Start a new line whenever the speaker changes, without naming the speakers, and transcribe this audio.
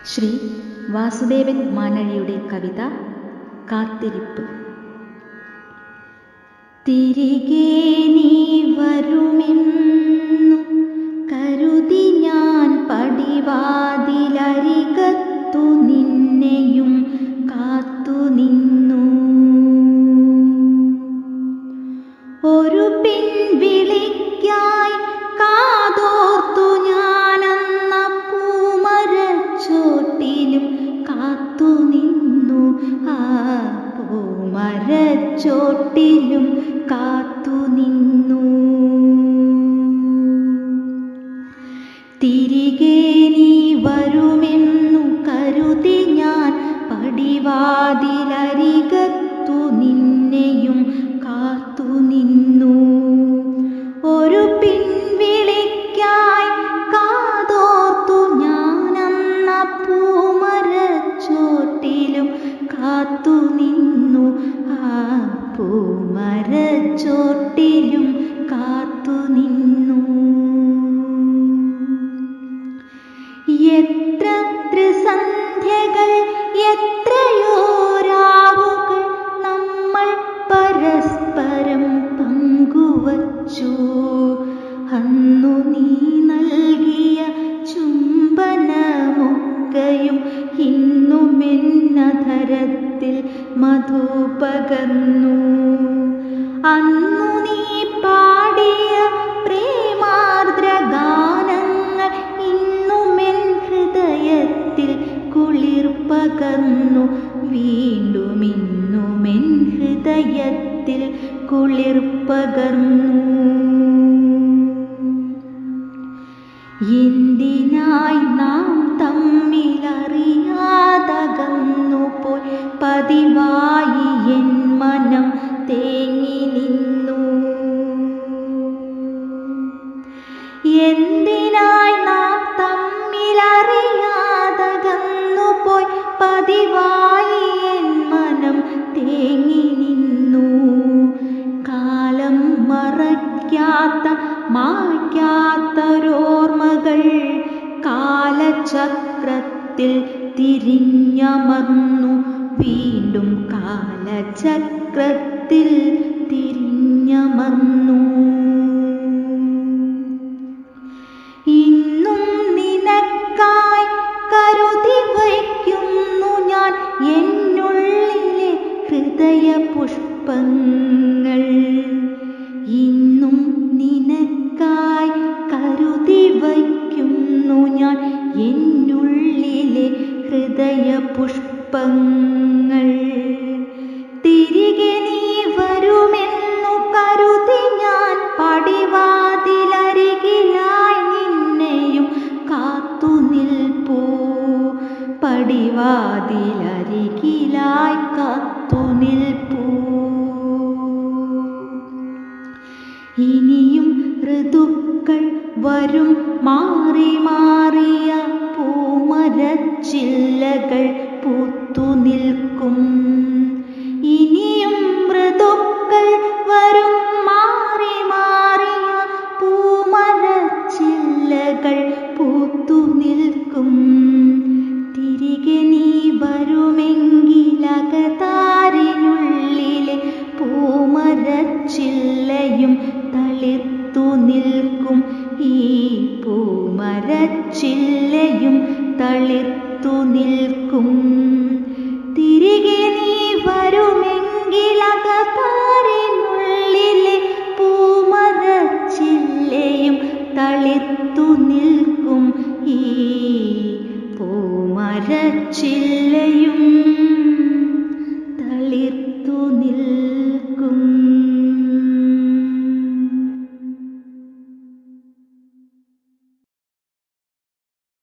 ശ്രീ വാസുദേവൻ മാനഴിയുടെ കവിത കാത്തിരിപ്പ്. തിരികെ നീ വരുമെന്നു കരുതി ഞാൻ പടിവാതിലരികത്തു നിന്നെയും കാത്തു നിന്നു. ഒരു പിൻവിളിക്കായി കാതോർത്തു ഞാനെന്ന പൂമരച്ചോട്ടിലും കാത്തു നിന്നു. ആ പൂമരച്ചോട്ടിലും കാത്തു നിന്നു. തിരികെ നീ വരുമെന്നു കരുതി ഞാൻ പടിവാതിലരികത്തു നിന്നെയും കാത്തു നിന്നു. ഒരു പിൻവിളിക്കായി കാതോർത്തു ഞാനെന്ന പൂമരച്ചോട്ടിലും കാത്തു നിന്നു. ആ പൂമരച്ചോട്ടിലും കാത്തു നിന്നു. എത്ര ത്രിസന്ധ്യകൾ എത്രയോ രാവുകൾ നമ്മൾ പരസ്പരം പങ്കുവച്ചു. അന്നു നീ നൽകിയ ചുംബനമൊക്കെയും ഇന്നുമെന്നധരത്തിൽ മധു പകർന്നു. അന്നു നീ പാടിയ പ്രേമാർദ്രഗാനങ്ങൾ ഇന്നുമെൻ ഹൃദയത്തിൽ കുളിർ പകർന്നു. വീണ്ടും ഇന്നുമെൻ ഹൃദയത്തിൽ കുളിർ പകർന്നു. എന്തിനായി നാം തമ്മിലറിയാതകന്നു പോയി പതിവായി എൻ മനം തേങ്ങി നിന്നു. എന്തിനായി നാം തമ്മിലറിയാതകന്നു പോയി പതിവായി എൻ മനം തേങ്ങി നിന്നു. കാലം മറയ്ക്കാത്ത മായ്ക്കാത്തൊരോർമ്മകൾ കാലചക്രത്തിൽ തിരിഞ്ഞമർന്നു. വീണ്ടും കാലചക്രത്തിൽ തിരിഞ്ഞമർന്നു. ഇന്നും നിനക്കായി കരുതി വയ്ക്കുന്നു ഞാൻ എന്നുള്ളിലെ ഹൃദയപുഷ്പങ്ങൾ. ഇന്നും നിനക്കായി കരുതി വയ്ക്കുന്നു ഞാൻ എന്നുള്ളിലെ ഹൃദയപുഷ്പങ്ങൾ. തിരികെ നീ വരുമെന്നു കരുതി ഞാൻ പടിവാതിലരികിലായി നിന്നെയും കാത്തു നിൽപ്പൂ. പടിവാതിലരികിലായി കാത്തു നിൽപ്പൂ. ഇനിയും ഋതുക്കൾ വരും മാറി മാറിയ പൂമരച്ചില്ലകൾ പൂത്തു നിൽക്കും. ഇനിയും ഋതുക്കൾ വരും മാറി മാറിയ പൂമരച്ചില്ലകൾ പൂത്തു നിൽക്കും. തിരികെ നീ വരുമെങ്കിലകതാരിനുള്ളിലെ പൂമരച്ചില്ലയും തളിർത്തു നിൽക്കും. ഈ പൂമരച്ചില്ലയും തളിർത്തു നിൽക്കും. തിരികെ നീ വരുമെങ്കിലകതാരിനുള്ളിലെ പൂമരച്ചില്ലയും തളിർത്തു നിൽക്കും. ഈ പൂമരച്ചില്ലയും